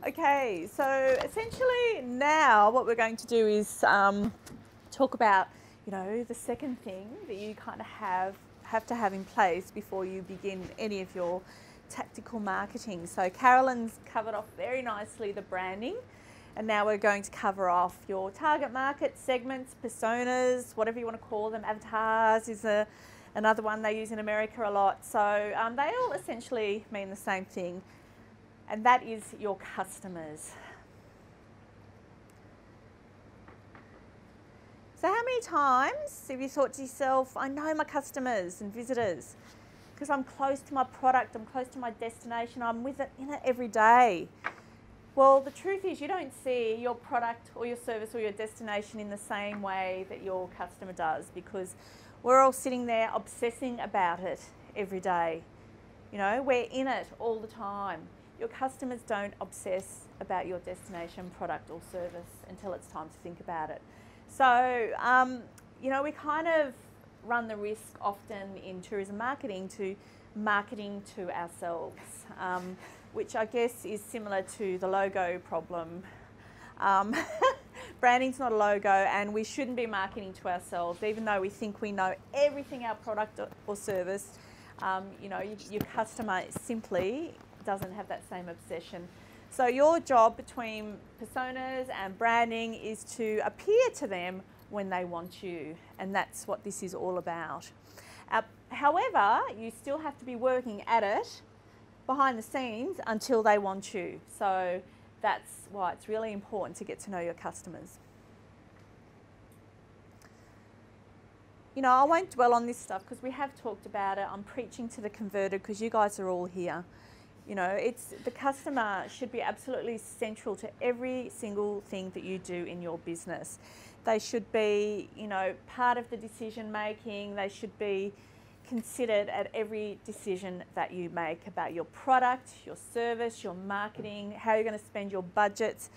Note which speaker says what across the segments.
Speaker 1: Okay, so essentially now what we're going to do is talk about, the second thing that you kind of have to have in place before you begin any of your tactical marketing. So Carolyn's covered off very nicely the branding, and now we're going to cover off your target market, segments, personas, whatever you want to call them. Avatars is another one they use in America a lot. So they all essentially mean the same thing, and that is your customers. So how many times have you thought to yourself, I know my customers and visitors because I'm close to my product, I'm close to my destination, I'm with it in it every day. Well, the truth is you don't see your product or your service or your destination in the same way that your customer does, because we're all sitting there obsessing about it every day. We're in it all the time. Your customers don't obsess about your destination, product or service until it's time to think about it. So, we kind of run the risk often in tourism marketing to marketing to ourselves, which I guess is similar to the logo problem. Branding's not a logo, and we shouldn't be marketing to ourselves, even though we think we know everything our product or service. Your customer simply doesn't have that same obsession. So your job between personas and branding is to appear to them when they want you, and that's what this is all about. However, you still have to be working at it behind the scenes until they want you. So that's why it's really important to get to know your customers. I won't dwell on this stuff because we have talked about it. I'm preaching to the converted because you guys are all here. The customer should be absolutely central to every single thing that you do in your business. They should be, part of the decision making. They should be considered at every decision that you make about your product, your service, your marketing, how you're going to spend your budgets.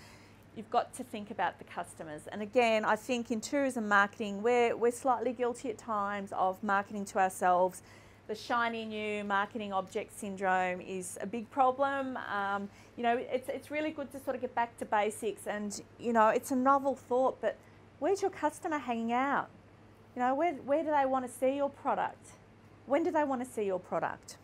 Speaker 1: You've got to think about the customers. And again, I think in tourism marketing, we're slightly guilty at times of marketing to ourselves. The shiny new marketing object syndrome is a big problem. It's really good to sort of get back to basics, and it's a novel thought, but where's your customer hanging out? Where do they want to see your product? When do they want to see your product?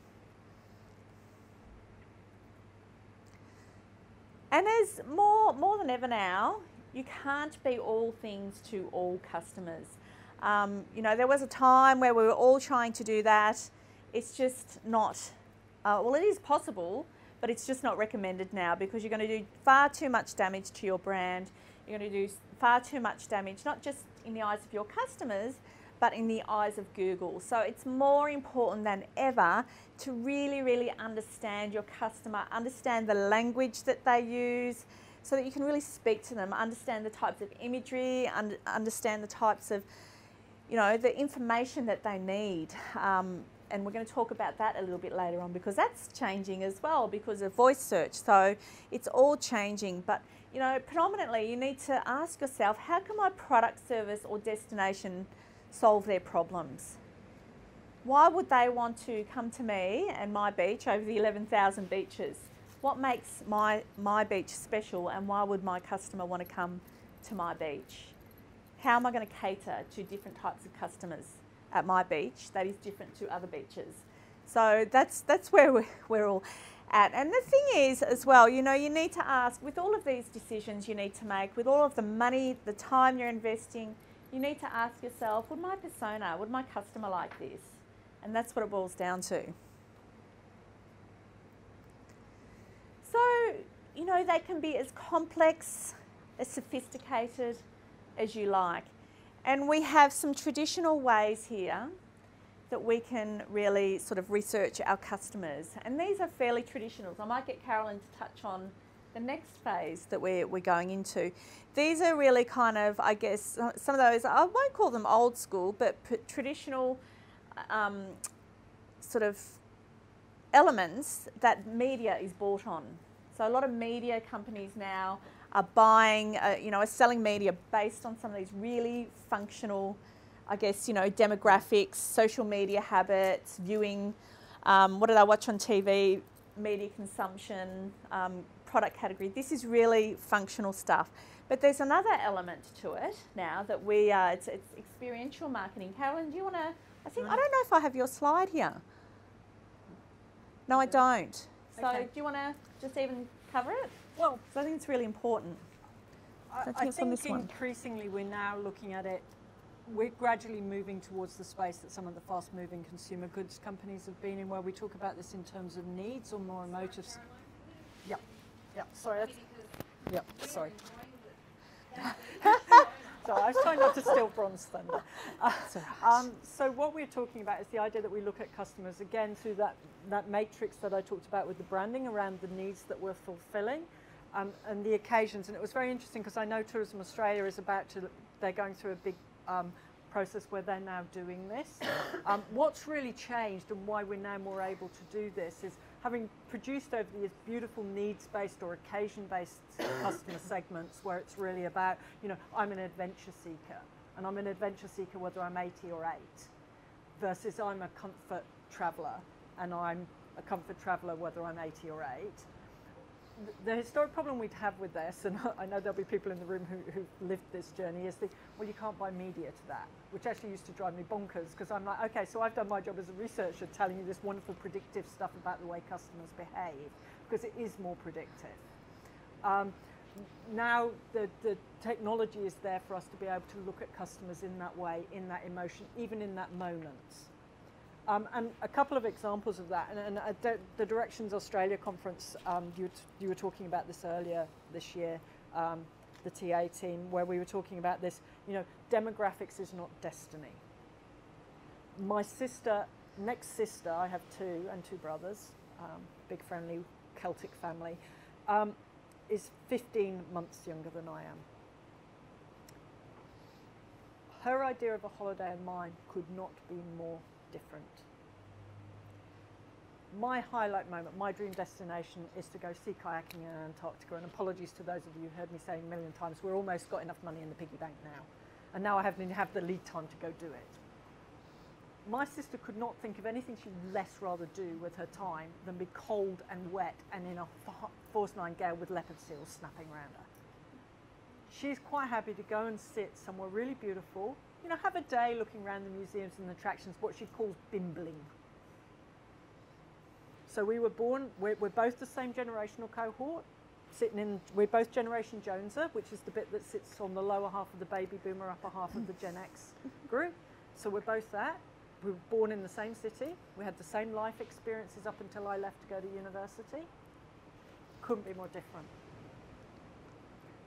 Speaker 1: And there's more than ever now, you can't be all things to all customers. There was a time where we were all trying to do that. It's just not, it is possible, but it's just not recommended now, because you're going to do far too much damage to your brand. You're going to do far too much damage, not just in the eyes of your customers, but in the eyes of Google. So it's more important than ever to really, really understand your customer, understand the language that they use, so that you can really speak to them, understand the types of imagery, understand the types of, the information that they need. And we're going to talk about that a little bit later on, because that's changing as well because of voice search. So it's all changing. But, predominantly you need to ask yourself, how can my product, service or destination solve their problems? Why would they want to come to me and my beach over the 11,000 beaches? What makes my beach special, and why would my customer want to come to my beach? How am I going to cater to different types of customers at my beach that is different to other beaches? So that's where we're all at. And the thing is as well, you need to ask, with all of these decisions you need to make, with all of the money, the time you're investing, you need to ask yourself, would my persona, would my customer like this? And that's what it boils down to. So, they can be as complex, as sophisticated as you like. And we have some traditional ways here that we can really sort of research our customers. And these are fairly traditional. So I might get Carolyn to touch on the next phase that we're going into. These are really kind of, I guess, some of those, I won't call them old school, but traditional sort of elements that media is bought on. So a lot of media companies now are buying, are selling media based on some of these really functional, I guess, demographics, social media habits, viewing, what did I watch on TV, media consumption, product category. This is really functional stuff. But there's another element to it now that it's experiential marketing. Carolyn, do you want to, I don't know if I have your slide here. No, I don't. So
Speaker 2: Okay.
Speaker 1: do you want to just even cover it?
Speaker 2: Well,
Speaker 1: So I think it's really important.
Speaker 2: I think increasingly we're now looking at it, we're gradually moving towards the space that some of the fast-moving consumer goods companies have been in, where we talk about this in terms of needs or more emotive. Yeah, sorry. Sorry. So I was trying not to steal Bron's thunder. So what we're talking about is the idea that we look at customers again through that matrix that I talked about with the branding around the needs that we're fulfilling, and the occasions. And it was very interesting because I know Tourism Australia is they're going through a big process where they're now doing this. What's really changed and why we're now more able to do this is having produced over the years beautiful needs-based or occasion-based customer segments where it's really about, I'm an adventure seeker, and I'm an adventure seeker whether I'm 80 or 8, versus I'm a comfort traveller, and I'm a comfort traveller whether I'm 80 or 8. The historic problem we'd have with this, and I know there'll be people in the room who've lived this journey, is well, you can't buy media to that, which actually used to drive me bonkers, because I'm like, okay, so I've done my job as a researcher telling you this wonderful predictive stuff about the way customers behave, because it is more predictive. Now the technology is there for us to be able to look at customers in that way, in that emotion, even in that moment. And a couple of examples of that, and the Directions Australia conference, you were talking about this earlier this year, the TA team, where we were talking about this, demographics is not destiny. My next sister, I have two brothers, big friendly Celtic family, is 15 months younger than I am. Her idea of a holiday and mine could not be more different. My highlight moment, my dream destination is to go sea kayaking in Antarctica, and apologies to those of you who heard me say a million times, we're almost got enough money in the piggy bank now, and now I have the lead time to go do it. My sister could not think of anything she'd less rather do with her time than be cold and wet and in a force 9 gale with leopard seals snapping around her. She's quite happy to go and sit somewhere really beautiful, have a day looking around the museums and the attractions, what she calls bimbling. So we were born, we're both the same generational cohort, we're both Generation Joneser, which is the bit that sits on the lower half of the baby boomer, upper half of the Gen X group. So we're both that. We were born in the same city. We had the same life experiences up until I left to go to university. Couldn't be more different.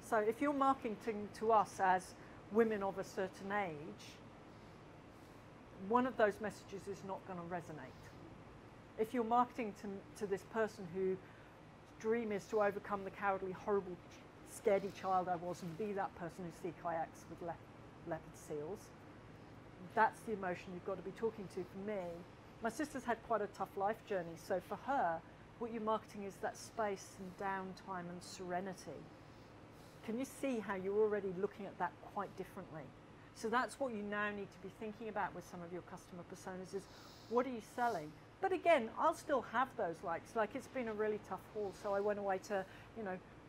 Speaker 2: So if you're marketing to us as women of a certain age, one of those messages is not going to resonate. If you're marketing to this person whose dream is to overcome the cowardly, horrible, scaredy child I was and be that person who sea kayaks with leopard seals, that's the emotion you've got to be talking to. For me, my sister's had quite a tough life journey, so for her, what you're marketing is that space and downtime and serenity. Can you see how you're already looking at that quite differently? So that's what you now need to be thinking about with some of your customer personas is, what are you selling? But again, I'll still have those likes. Like, it's been a really tough haul, so I went away to,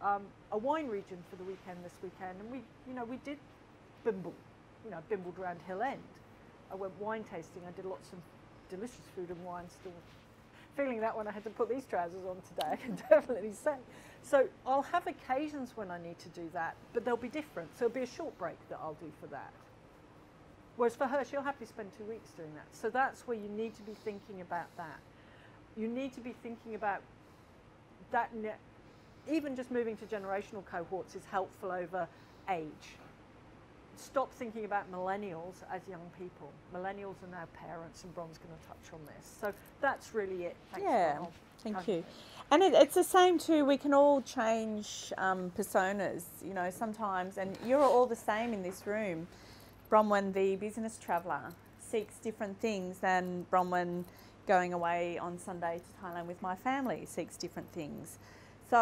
Speaker 2: a wine region for the weekend this weekend, and we did bimble, bimbled around Hill End. I went wine tasting. I did lots of delicious food and wine. Still feeling that when I had to put these trousers on today, I can definitely say. So I'll have occasions when I need to do that, but they'll be different. So it'll be a short break that I'll do for that. Whereas for her, she'll happily spend 2 weeks doing that. So that's where you need to be thinking about that. You need to be thinking about that. Even just moving to generational cohorts is helpful over age. Stop thinking about millennials as young people. Millennials are now parents, and Bron's going to touch on this. So that's really it. Thanks, Bron.
Speaker 1: Thank you. And it's the same too. We can all change personas, sometimes, and you're all the same in this room. Bronwyn, the business traveller, seeks different things than Bronwyn going away on Sunday to Thailand with my family seeks different things. So,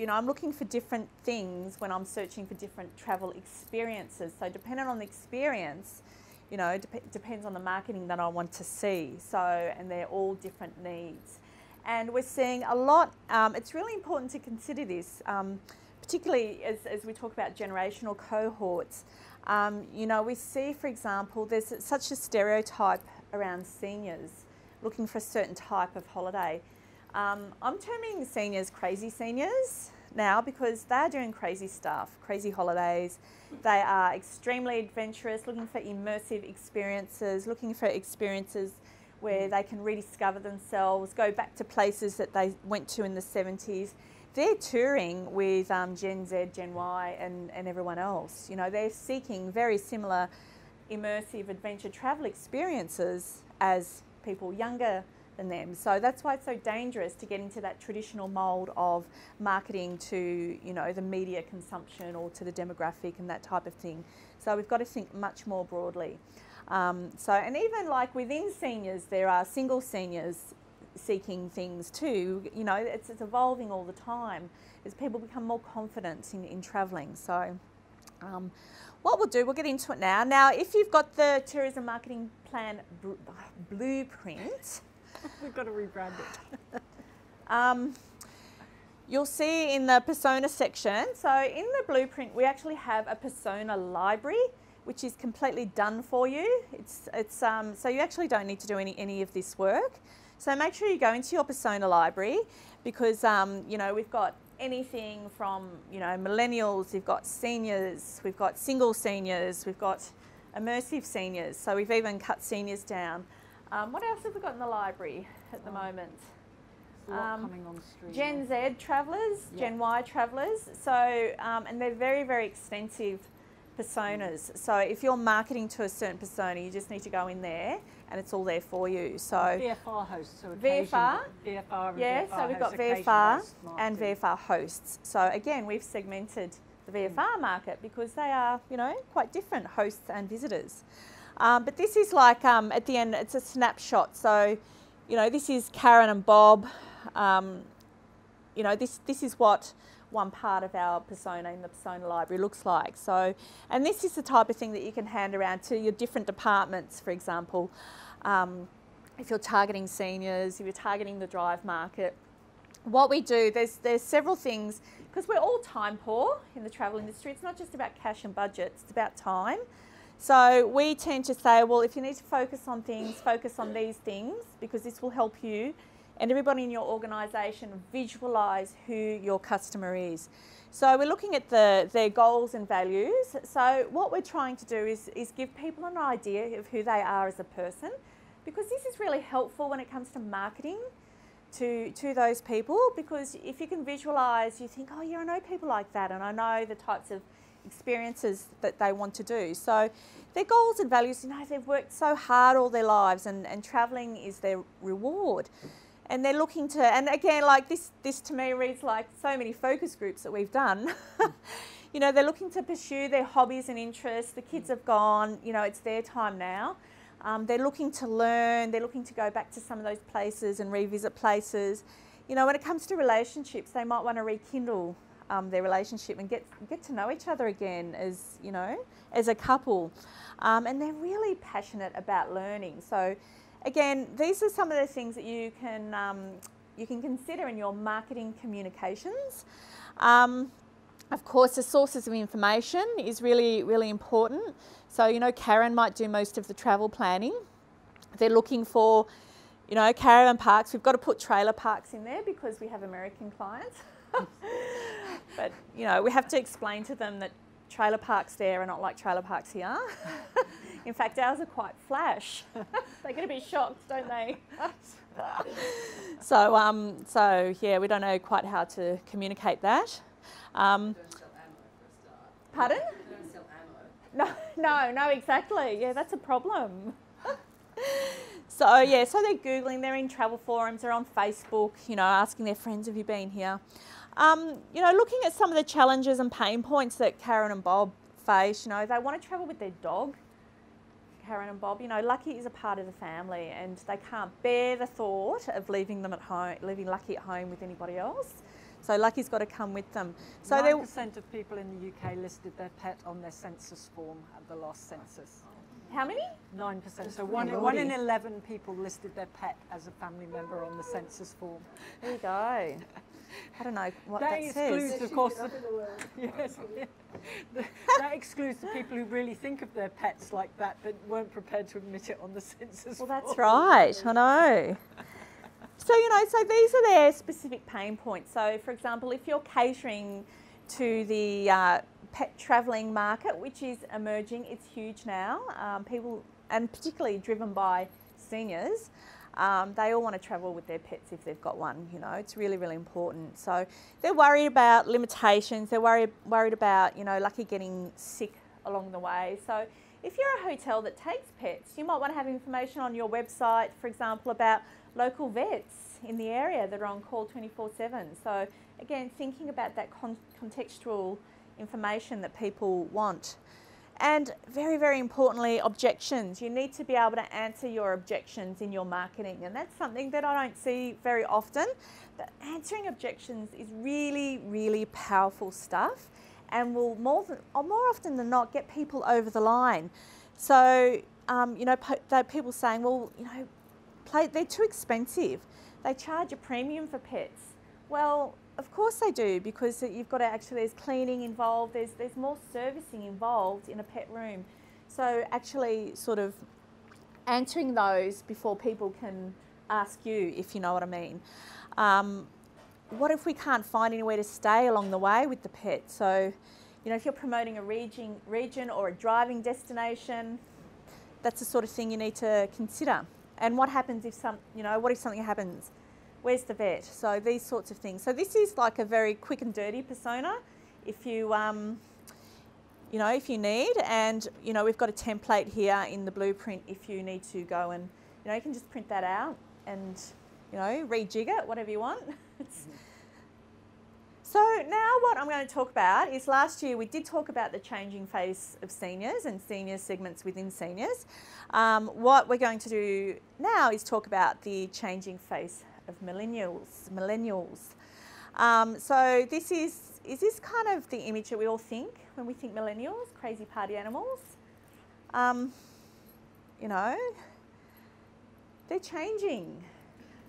Speaker 1: I'm looking for different things when I'm searching for different travel experiences. So depending on the experience, depends on the marketing that I want to see. So, and they're all different needs. And we're seeing a lot, it's really important to consider this, particularly as we talk about generational cohorts. You know, we see, for example, there's such a stereotype around seniors looking for a certain type of holiday. I'm terming seniors crazy seniors now because they're doing crazy stuff, crazy holidays. They are extremely adventurous, looking for immersive experiences, looking for experiences where they can rediscover themselves, go back to places that they went to in the 70s. They're touring with Gen Z, Gen Y and everyone else. You know, they're seeking very similar immersive adventure travel experiences as people younger than them. So that's why it's so dangerous to get into that traditional mould of marketing to, you know, the media consumption or to the demographic and that type of thing. So we've got to think much more broadly. And even like within seniors, there are single seniors seeking things too. You know, it's evolving all the time as people become more confident in travelling. So what we'll do, we'll get into it now. Now, if you've got the tourism marketing plan blueprint,
Speaker 2: we've got to rebrand it.
Speaker 1: You'll see in the persona section. So in the blueprint, we actually have a persona library, which is completely done for you. So you actually don't need to do any of this work. So make sure you go into your persona library because, you know, we've got anything from, you know, millennials, we've got seniors, we've got single seniors, we've got immersive seniors. So we've even cut seniors down. What else have we got in the library at the moment?
Speaker 2: Coming on stream.
Speaker 1: Gen Z travellers, Gen Y travellers. So, and they're very, very extensive personas. So if you're marketing to a certain persona, you just need to go in there and it's all there for you. So
Speaker 2: VFR hosts. So
Speaker 1: VFR.
Speaker 2: And
Speaker 1: yeah,
Speaker 2: VFR
Speaker 1: so we've got
Speaker 2: hosts,
Speaker 1: VFR and VFR hosts. So again, we've segmented the VFR market because they are, you know, quite different hosts and visitors. But this is like, at the end, it's a snapshot. So, you know, this is Karen and Bob. You know, this is what one part of our persona in the persona library looks like. So, and this is the type of thing that you can hand around to your different departments, for example. If you're targeting seniors, if you're targeting the drive market. What we do, there's several things, because we're all time poor in the travel industry. It's not just about cash and budgets, it's about time. So we tend to say, well, if you need to focus on things, focus on these things, because this will help you and everybody in your organisation visualise who your customer is. So we're looking at their goals and values. So what we're trying to do is give people an idea of who they are as a person, because this is really helpful when it comes to marketing to those people, because if you can visualise, you think, oh yeah, I know people like that and I know the types of experiences that they want to do. So their goals and values, you know, they've worked so hard all their lives and travelling is their reward. And they're looking to, and again, like this to me reads like so many focus groups that we've done. You know, they're looking to pursue their hobbies and interests. The kids have gone, you know, it's their time now. They're looking to learn, they're looking to go back to some of those places and revisit places. You know, when it comes to relationships, they might want to rekindle their relationship and get to know each other again as, you know, as a couple. And they're really passionate about learning. So again, these are some of the things that you can consider in your marketing communications. Of course, the sources of information is really, really important. So, you know, Karen might do most of the travel planning. They're looking for, you know, caravan parks. We've got to put trailer parks in there because we have American clients. But, you know, we have to explain to them that trailer parks there are not like trailer parks here. In fact, ours are quite flash. They're going to be shocked, don't they? So yeah, we don't know quite how to communicate that.
Speaker 3: Don't sell ammo for a start.
Speaker 1: Pardon?
Speaker 3: Don't sell ammo.
Speaker 1: No, exactly. Yeah, that's a problem. So yeah, so they're Googling, they're in travel forums, they're on Facebook, you know, asking their friends, have you been here? You know, looking at some of the challenges and pain points that Karen and Bob face, you know, they want to travel with their dog. Karen and Bob, you know, Lucky is a part of the family and they can't bear the thought of leaving them at home, leaving Lucky at home with anybody else. So Lucky's got to come with them. So
Speaker 2: 9% of people in the UK listed their pet on their census form at the last census.
Speaker 1: How many?
Speaker 2: 9%. So one in 11 people listed their pet as a family member on the census form.
Speaker 1: There you go. I don't know what that
Speaker 2: excludes,
Speaker 1: says.
Speaker 2: of course, yes, that excludes the people who really think of their pets like that, but weren't prepared to admit it on the census form.
Speaker 1: Well, that's right. I know. So, so these are their specific pain points. So, for example, if you're catering to the pet travelling market, which is emerging, it's huge now. People, and particularly driven by seniors, they all want to travel with their pets if they've got one. It's really, really important. So they're worried about limitations. They're worried about, lucky getting sick along the way. So if you're a hotel that takes pets, you might want to have information on your website, for example, about local vets in the area that are on call 24/7. So again, thinking about that contextual information that people want. And very, very importantly, objections. You need to be able to answer your objections in your marketing, and that's something that I don't see very often. But answering objections is really, really powerful stuff, and will more often than not get people over the line. So, people saying, well, they're too expensive. They charge a premium for pets. Well, of course they do, because you've got to actually, there's cleaning involved, there's more servicing involved in a pet room. So actually sort of answering those before people can ask you, if you know what I mean. What if we can't find anywhere to stay along the way with the pet? So, if you're promoting a region or a driving destination, that's the sort of thing you need to consider. And what happens if what if something happens? Where's the vet? So these sorts of things. So this is like a very quick and dirty persona if you, if you need. And, we've got a template here in the blueprint if you need to go and, you can just print that out and, rejig it, whatever you want. So now what I'm going to talk about is, last year we did talk about the changing face of seniors and senior segments within seniors. What we're going to do now is talk about the changing face of millennials. So this is this kind of the image that we all think when we think millennials, crazy party animals? They're changing.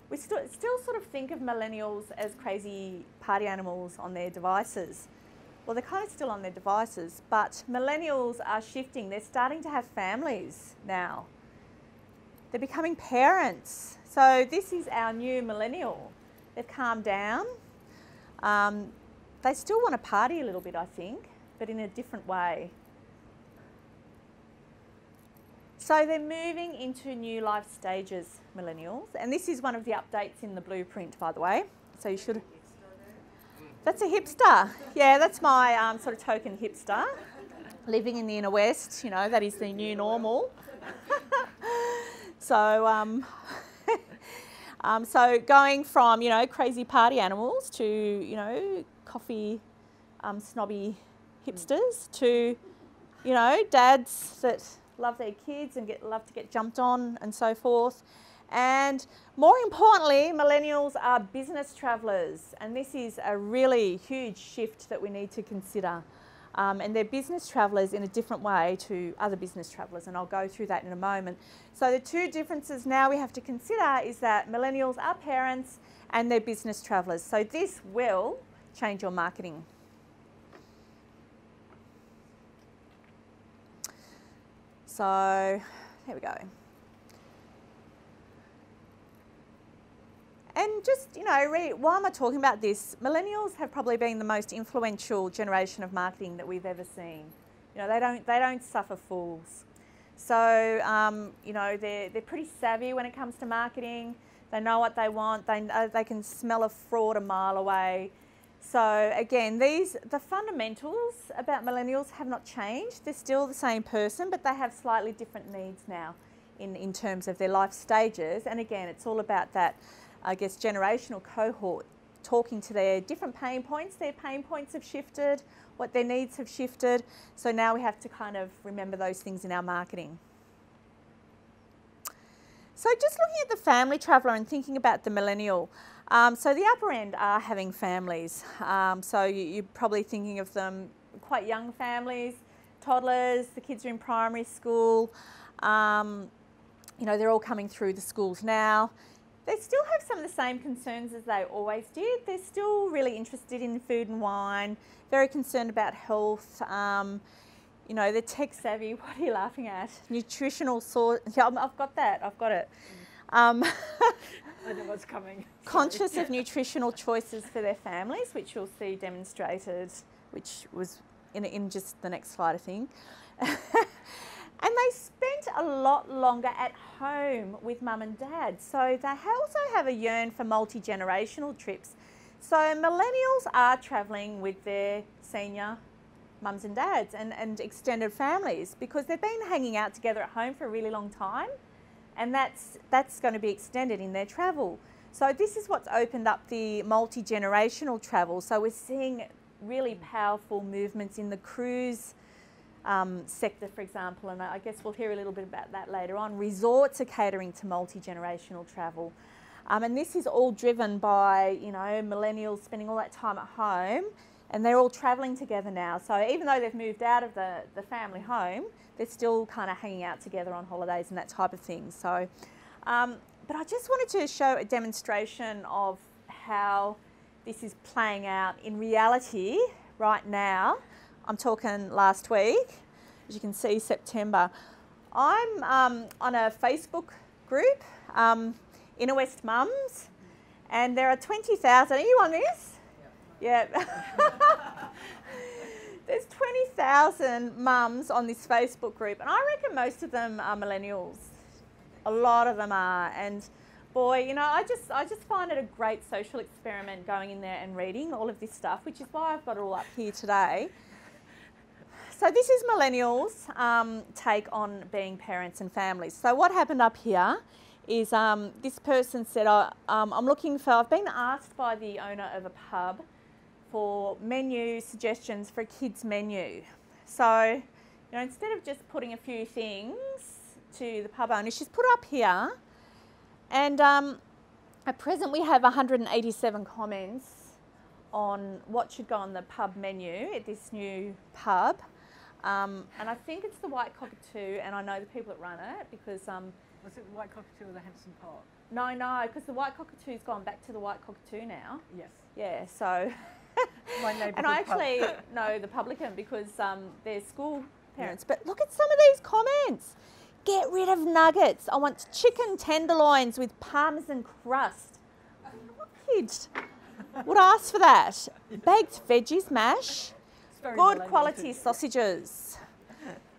Speaker 1: We still sort of think of millennials as crazy party animals on their devices. Well, they're kind of still on their devices, but millennials are shifting. They're starting to have families now. They're becoming parents. So this is our new millennial. They've calmed down. They still want to party a little bit, I think, but in a different way. So they're moving into new life stages, millennials. And this is one of the updates in the blueprint, by the way. So you should... That's a hipster. Yeah, that's my sort of token hipster. Living in the inner west, that is the new normal. So... so going from, crazy party animals to, coffee snobby hipsters to, dads that love their kids and love to get jumped on and so forth. And more importantly, millennials are business travellers, and this is a really huge shift that we need to consider. And they're business travellers in a different way to other business travellers, and I'll go through that in a moment. So the two differences now we have to consider is that millennials are parents and they're business travellers. So this will change your marketing. So here we go. And just, why am I talking about this? Millennials have probably been the most influential generation of marketing that we've ever seen. They don't suffer fools. So, they're pretty savvy when it comes to marketing. They know what they want. They can smell a fraud a mile away. So again, the fundamentals about millennials have not changed. They're still the same person, but they have slightly different needs now in terms of their life stages. And again, it's all about that, I guess, generational cohort, talking to their different pain points. Their pain points have shifted, what their needs have shifted. So now we have to kind of remember those things in our marketing. So just looking at the family traveller and thinking about the millennial. So the upper end are having families. So you're probably thinking of them quite young families, toddlers, the kids are in primary school. You know, they're all coming through the schools now. They still have some of the same concerns as they always did. They're still really interested in food and wine, very concerned about health. You know, they're tech savvy. What are you laughing at? Nutritional source. Yeah, I've got that. I've got it.
Speaker 2: I know what's coming.
Speaker 1: Conscious of nutritional choices for their families, which you'll see demonstrated, which was in just the next slide, I think. And they spent a lot longer at home with mum and dad. So they also have a yearn for multi-generational trips. So millennials are travelling with their senior mums and dads and extended families because they've been hanging out together at home for a really long time, and that's going to be extended in their travel. So this is what's opened up the multi-generational travel. So we're seeing really powerful movements in the cruise sector, for example, and I guess we'll hear a little bit about that later on. Resorts are catering to multi-generational travel. And this is all driven by, you know, millennials spending all that time at home, and they're all travelling together now. So even though they've moved out of the family home, they're still kind of hanging out together on holidays and that type of thing. So, but I just wanted to show a demonstration of how this is playing out in reality right now. I'm talking last week, as you can see, September. I'm on a Facebook group, Inner West Mums, and there are 20,000. Are you on this? Yeah. There's 20,000 mums on this Facebook group, and I reckon most of them are millennials. A lot of them are, and boy, you know, I just find it a great social experiment going in there and reading all of this stuff, which is why I've got it all up here today. So this is millennials' take on being parents and families. So what happened up here is this person said, I've been asked by the owner of a pub for menu suggestions for a kids menu. So, you know, instead of just putting a few things to the pub owner, she's put up here, and at present we have 187 comments on what should go on the pub menu at this new pub. And I think it's the White Cockatoo, and I know the people that run it because...
Speaker 2: Was it the White Cockatoo or the Hampson Park?
Speaker 1: No, because the White Cockatoo's gone back to the White Cockatoo now.
Speaker 2: Yes.
Speaker 1: Yeah, so...
Speaker 2: My neighbourhood
Speaker 1: and I actually
Speaker 2: pub.
Speaker 1: know the publican because they're school parents. Yeah. But look at some of these comments. Get rid of nuggets. I want chicken tenderloins with parmesan crust. What kid would ask for that? Baked veggies mash. Good quality sausages.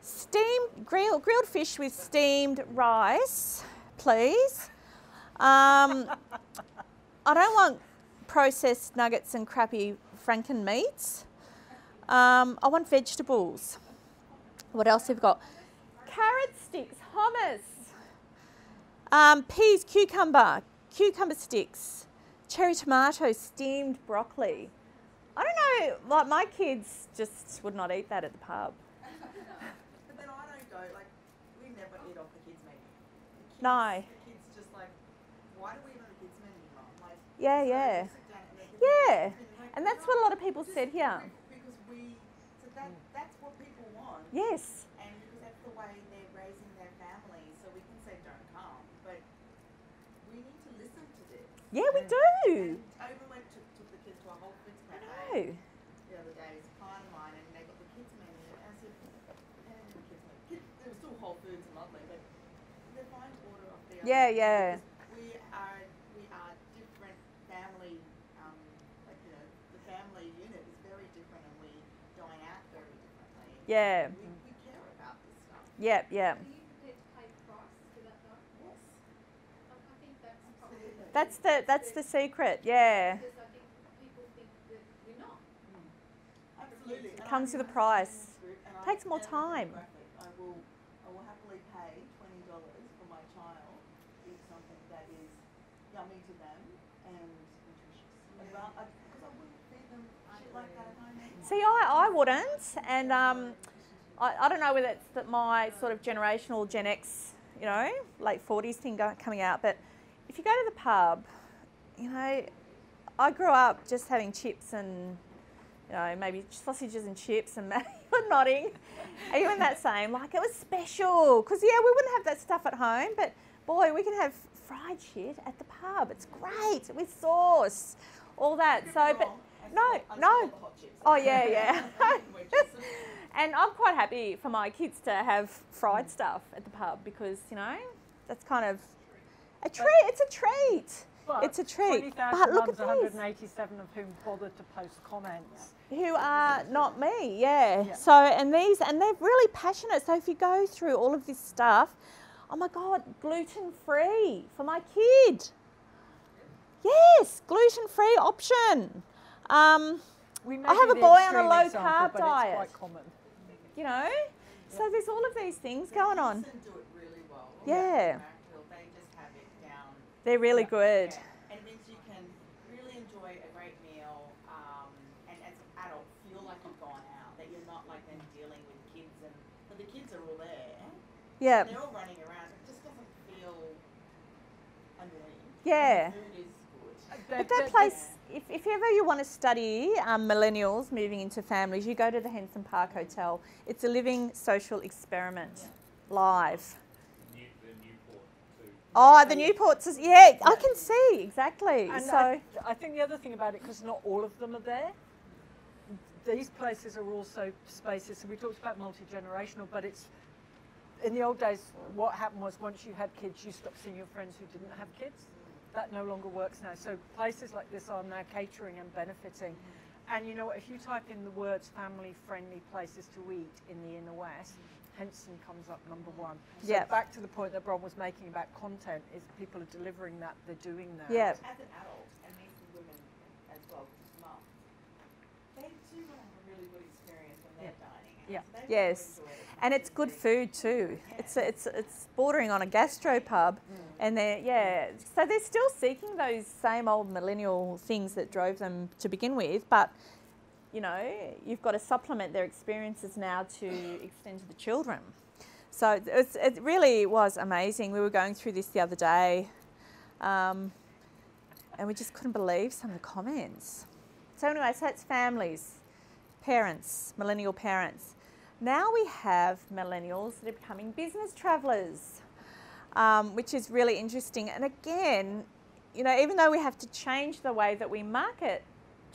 Speaker 1: Steamed grilled fish with steamed rice, please. I don't want processed nuggets and crappy Franken meats. I want vegetables. What else have we got? Carrot sticks, hummus. Peas, cucumber sticks. Cherry tomatoes, steamed broccoli. I don't know, like my kids just would not eat that at the pub.
Speaker 3: But then I don't go, like, we never eat off the kids' menu.
Speaker 1: No.
Speaker 3: The kids just like, why do we eat on the kids' menu, Mum? Like,
Speaker 1: Yeah,
Speaker 3: so
Speaker 1: yeah.
Speaker 3: they sit down and they can
Speaker 1: Yeah.
Speaker 3: like,
Speaker 1: And that's what a lot of people said here.
Speaker 3: Because that's what people want.
Speaker 1: Yes.
Speaker 3: And because that's the way they're raising their families, so we can say don't come, but we need to listen to this.
Speaker 1: Yeah, we do.
Speaker 3: And I even took the kids to a Whole Foods cafe the other day. It's a client of mine, and they got the kids menu. And I said, the kids menu. There was still Whole Foods and lovely, but they're fine to order off there.
Speaker 1: Yeah, yeah.
Speaker 3: We are different family. Like, you know, the family unit is very different, and we dine out very differently.
Speaker 1: Yeah.
Speaker 3: We care about this stuff.
Speaker 1: Yep, yep.
Speaker 4: Are you prepared to pay the price for that though?
Speaker 3: Yes.
Speaker 4: I think that's probably
Speaker 1: That's the secret, yeah.
Speaker 4: because I think people think that we're not.
Speaker 3: Absolutely.
Speaker 1: It comes with a price. Takes more time.
Speaker 3: I will happily pay $20 for my child to eat something that is yummy to them and nutritious. Because I wouldn't feed them shit like that at home anymore.
Speaker 1: See, I wouldn't, and I don't know whether it's that my sort of generational Gen X, you know, late 40s thing coming out, but if you go to the pub, you know, I grew up just having chips and, you know, maybe sausages and chips and maybe You're nodding. Are you in that same? Like, it was special. Because, yeah, we wouldn't have that stuff at home, but, boy, we can have fried shit at the pub. It's great with sauce, all that. So, but, no. Oh, yeah. And I'm quite happy for my kids to have fried stuff at the pub because, you know, that's kind of a treat. It's a treat. It's a treat. But look at these.
Speaker 2: 187 of whom bothered to post comments.
Speaker 1: Who are not me, yeah. So, and they're really passionate. So if you go through all of this stuff, oh my God, gluten-free for my kid. Yes, gluten-free option. I have a boy on a low-carb diet.
Speaker 2: It's quite common.
Speaker 1: You know, so there's all of these things going on.
Speaker 3: Do it really well.
Speaker 1: Yeah.
Speaker 3: They just have it down.
Speaker 1: They're really good.
Speaker 3: Yeah. And it means you can really enjoy a great meal and as an adult feel like you've gone out, that you're not like then dealing with kids but the kids are all there.
Speaker 1: Yeah.
Speaker 3: They're all running around. It just doesn't feel annoying.
Speaker 1: Yeah.
Speaker 3: The food is good.
Speaker 1: But that place, if ever you want to study millennials moving into families, you go to the Henson Park Hotel. It's a living social experiment, live. Oh, the Newports, yeah, I can see, exactly.
Speaker 2: And
Speaker 1: so
Speaker 2: I think the other thing about it, because not all of them are there, these places are also spaces, so we talked about multi-generational, but it's, in the old days, what happened was once you had kids, you stopped seeing your friends who didn't have kids. That no longer works now. So places like this are now catering and benefiting. And you know what, if you type in the words family-friendly places to eat in the Inner West, Henson comes up number one. So back to the point that Bron was making about content, is people are delivering that, they're doing that.
Speaker 1: Yeah.
Speaker 3: As an adult, and these women as well, mum, they do want to have a really good experience when they're dining.
Speaker 2: Yeah.
Speaker 3: So
Speaker 1: yes, and it's good food too. Yeah. It's bordering on a gastropub, and so they're still seeking those same old millennial things that drove them to begin with, but you know, you've got to supplement their experiences now to extend to the children. So it really was amazing. We were going through this the other day, and we just couldn't believe some of the comments. So anyway, so it's families, parents, millennial parents. Now we have millennials that are becoming business travellers, which is really interesting. And again, you know, even though we have to change the way that we market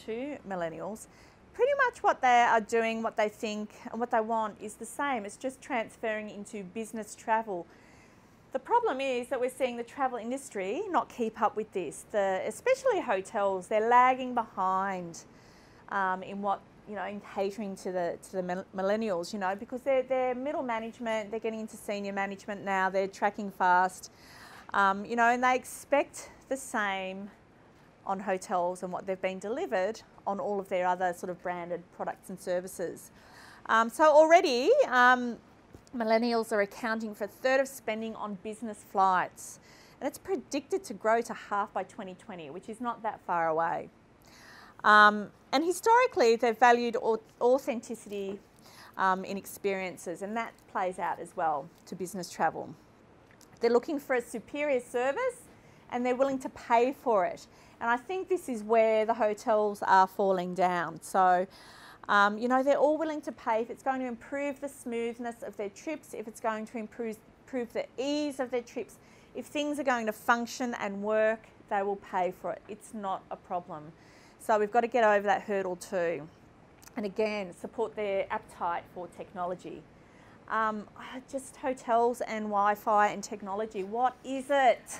Speaker 1: to millennials, pretty much what they are doing, what they think and what they want is the same. It's just transferring into business travel. The problem is that we're seeing the travel industry not keep up with this. Especially hotels, they're lagging behind in what, you know, in catering to the millennials, you know, because they're middle management, they're getting into senior management now, they're tracking fast, you know, and they expect the same on hotels and what they've been delivered on all of their other sort of branded products and services. So already, millennials are accounting for a third of spending on business flights. And it's predicted to grow to half by 2020, which is not that far away. And historically, they've valued authenticity in experiences, and that plays out as well to business travel. They're looking for a superior service, and they're willing to pay for it. And I think this is where the hotels are falling down. So, you know, they're all willing to pay if it's going to improve the smoothness of their trips, if it's going to improve the ease of their trips. If things are going to function and work, they will pay for it. It's not a problem. So we've got to get over that hurdle too. And again, support their appetite for technology. Just hotels and Wi-Fi and technology, what is it?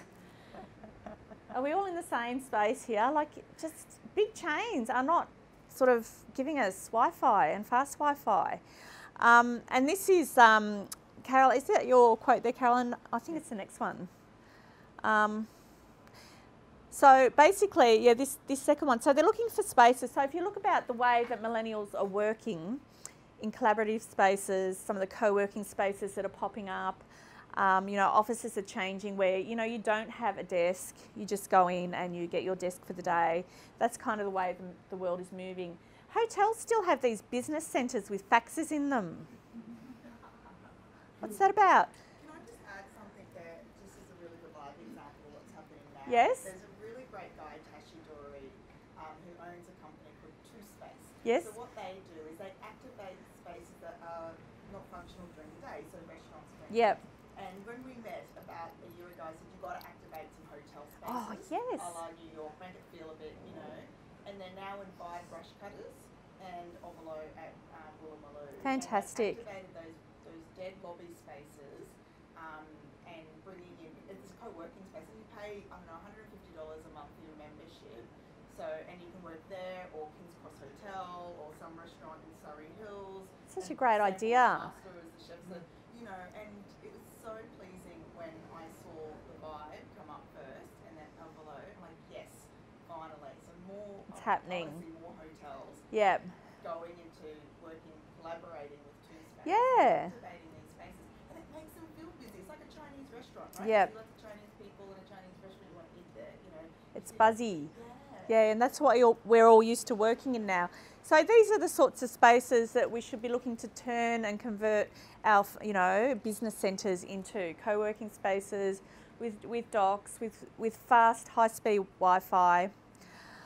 Speaker 1: Are we all in the same space here? Like, just big chains are not sort of giving us Wi-Fi and fast Wi-Fi. And this is, Carol, is that your quote there, Carolyn? I think it's the next one. So basically, yeah, this second one. So they're looking for spaces. So if you look about the way that millennials are working in collaborative spaces, some of the co-working spaces that are popping up, you know, offices are changing where, you know, you don't have a desk, you just go in and you get your desk for the day. That's kind of the way the world is moving. Hotels still have these business centres with faxes in them. What's that about?
Speaker 3: Can I just add something there, just as a really good live example of what's happening now?
Speaker 1: Yes.
Speaker 3: There's a really great guy, Tashi Dory, who owns a company called Two Space.
Speaker 1: Yes.
Speaker 3: So what they do is they activate spaces that functional during the day, so restaurants during
Speaker 1: Yep.
Speaker 3: the day. And when we met about a year ago, I said you've got to activate some hotel spaces.
Speaker 1: Oh, yes.
Speaker 3: A la New York, make it feel a bit, you know. And they're now in by Brush Cutters and Ovolo at Woolloomooloo.
Speaker 1: Fantastic.
Speaker 3: And they've activated those dead lobby spaces and bringing in, it's co-working spaces. You pay, I don't know, $150 a month for your membership. So, and you can work there or King's Cross Hotel or some restaurant in Surrey Hills.
Speaker 1: Such a great idea.
Speaker 3: Master as the chef. So, you know, and it was so pleasing when I saw the Vibe come up first and then Ovolo. I'm like, yes, finally. So more.
Speaker 1: It's happening.
Speaker 3: I see more hotels.
Speaker 1: Yep.
Speaker 3: Going into working, collaborating with two spaces.
Speaker 1: Yeah.
Speaker 3: Activating these spaces. And it makes them feel busy. It's like a Chinese restaurant, right?
Speaker 1: Yep.
Speaker 3: So you lots of Chinese people in a Chinese restaurant, you want to eat there, you know.
Speaker 1: It's buzzy.
Speaker 3: Yeah.
Speaker 1: Yeah, and that's what we're all used to working in now. So these are the sorts of spaces that we should be looking to turn and convert our, you know, business centres into co-working spaces with docks, with fast, high-speed Wi-Fi.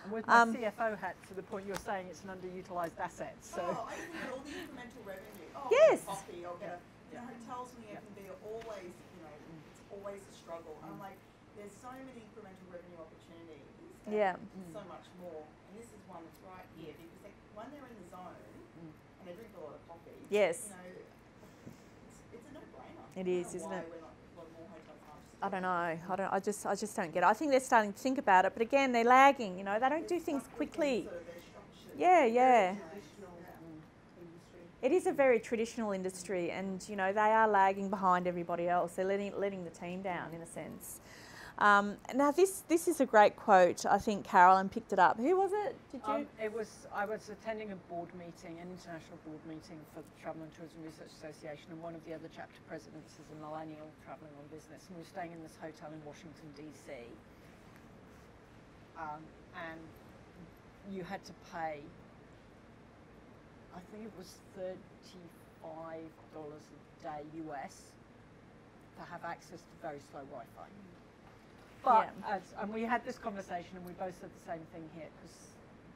Speaker 2: And with my CFO hat, to the point you're saying it's an underutilised asset. So.
Speaker 3: Oh, I think that all the incremental revenue. Oh,
Speaker 1: Yes.
Speaker 3: Coffee or get a, you know, hotels in the F&B are always, you know, it's always a struggle. And I'm like, there's so many incremental revenue opportunities. And
Speaker 1: Yeah.
Speaker 3: So much more. And this is one that's right here because when they're in the zone and they drink a lot of coffee.
Speaker 1: Yes.
Speaker 3: You know, it's a no-brainer.
Speaker 1: It is, isn't it?
Speaker 3: We're not, a lot more hotels aren't just
Speaker 1: I don't know. I just don't get it. I think they're starting to think about it, but again, they're lagging. You know, they don't do things quickly.
Speaker 3: So they're structured.
Speaker 1: Yeah, yeah.
Speaker 3: Traditional industry.
Speaker 1: It is a very traditional industry, and you know they are lagging behind everybody else. They're letting the team down in a sense. Now this is a great quote. I think Carolyn picked it up. Who was it? Did you?
Speaker 2: I was attending a board meeting, an international board meeting for the Travel and Tourism Research Association, and one of the other chapter presidents is a millennial travelling on business, and we were staying in this hotel in Washington DC, and you had to pay, I think it was $35 a day US to have access to very slow Wi-Fi. But, and we had this conversation and we both said the same thing here, because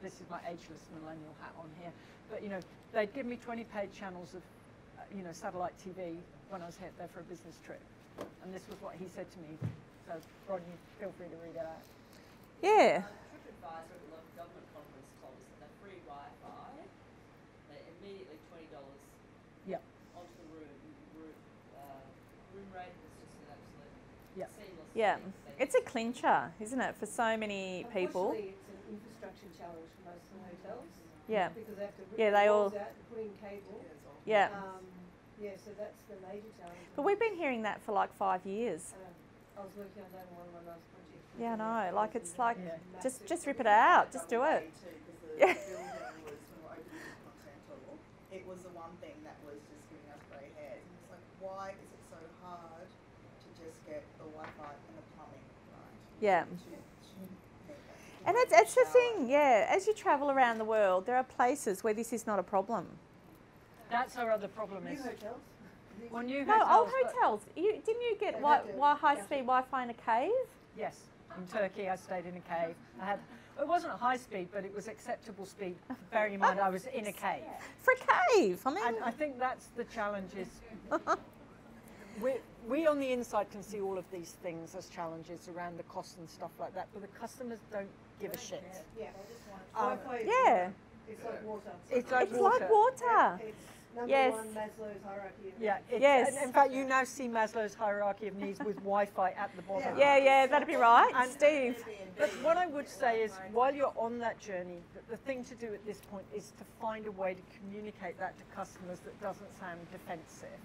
Speaker 2: this is my ageless millennial hat on here. But, you know, they'd give me 20 paid channels of, you know, satellite TV when I was there for a business trip. And this was what he said to me. So, Rodney, feel free to read it out.
Speaker 1: Yeah.
Speaker 5: TripAdvisor at the local government conference told us that they're free Wi-Fi. They're immediately $20
Speaker 2: Yep.
Speaker 5: onto the room rate was just an absolute
Speaker 2: Yep.
Speaker 5: seamless.
Speaker 1: Yeah.
Speaker 5: thing.
Speaker 1: It's a clincher, isn't it, for so many people?
Speaker 6: Unfortunately, it's an infrastructure challenge for most of the hotels.
Speaker 1: Yeah.
Speaker 6: Because they have to rip
Speaker 1: Yeah,
Speaker 6: the
Speaker 1: they
Speaker 6: walls
Speaker 1: all-
Speaker 6: out and put in cable.
Speaker 1: Yeah.
Speaker 6: Yeah, so that's the major challenge.
Speaker 1: But we've been hearing that for like 5 years.
Speaker 6: I was working on that in one of my last projects.
Speaker 1: Yeah, I know. Like it's like
Speaker 2: Yeah.
Speaker 1: just rip it out, just do it.
Speaker 3: Yeah.
Speaker 1: Yeah.
Speaker 3: The building was, when we opened in Continental, it was the one thing that was just giving us grey hairs. And it's like, why is it so hard to just get the Wi-Fi and the plumbing right?
Speaker 1: Yeah. And it's the thing, yeah. As you travel around the world, there are places where this is not a problem.
Speaker 2: That's our other problem
Speaker 6: New
Speaker 2: is,
Speaker 6: hotels?
Speaker 2: well, new
Speaker 1: No, old
Speaker 2: hotels, but-
Speaker 1: hotels. Didn't you get
Speaker 6: They had to-
Speaker 1: high-speed Wi-Fi in a cave?
Speaker 2: Yes, in Turkey I stayed in a cave. It wasn't high speed, but it was acceptable speed, bearing in mind I was in a cave.
Speaker 1: For a cave, I mean.
Speaker 2: And I think that's the challenge is, we on the inside can see all of these things as challenges around the cost and stuff like that, but the customers don't give a shit.
Speaker 6: Yeah.
Speaker 2: Um,
Speaker 6: Wi-Fi is
Speaker 1: yeah.
Speaker 6: It's like water.
Speaker 2: It's like
Speaker 1: It's
Speaker 2: water.
Speaker 1: like water.
Speaker 6: It's number
Speaker 1: Yes.
Speaker 6: one Maslow's hierarchy of
Speaker 2: Yeah,
Speaker 6: needs.
Speaker 1: Yes.
Speaker 2: and in fact, you now see Maslow's hierarchy of needs with Wi-Fi at the bottom.
Speaker 1: Yeah, that'd be right,
Speaker 2: And-
Speaker 1: Steve.
Speaker 2: But what I would say is, while you're on that journey, the thing to do at this point is to find a way to communicate that to customers that doesn't sound defensive.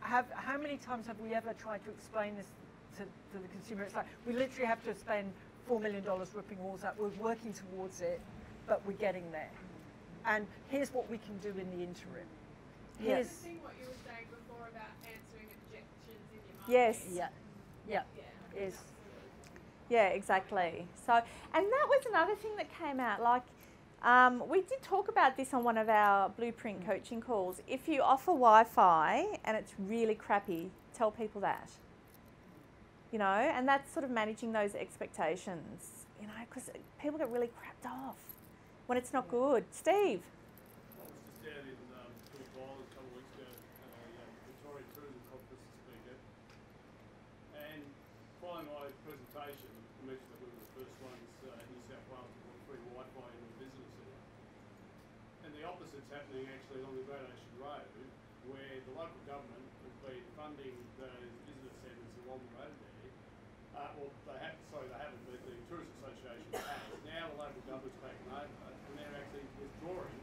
Speaker 2: How many times have we ever tried to explain this to the consumer? It's like, we literally have to spend $4 million ripping walls out. We're working towards it, but we're getting there. And here's what we can do in the interim.
Speaker 1: Yes.
Speaker 4: I think what you were saying before about answering objections in your marketing.
Speaker 1: Yes.
Speaker 2: Yeah,
Speaker 4: Yeah.
Speaker 2: is
Speaker 1: Yeah, exactly. So, and that was another thing that came out. Like, we did talk about this on one of our blueprint coaching calls. If you offer Wi-Fi and it's really crappy, tell people that. You know, and that's sort of managing those expectations. You know, because people get really crapped off when it's not good. Steve.
Speaker 7: I was just down in Phil a couple of weeks ago behind my presentation, I mentioned that we were the first ones in New South Wales to put free Wi-Fi in the business centre. And the opposite's happening actually along the Great Ocean Road, where the local government has been funding those business centres along the road there. Well, they haven't, but the Tourist Association has. Now the local government's taken over, and they're actually withdrawing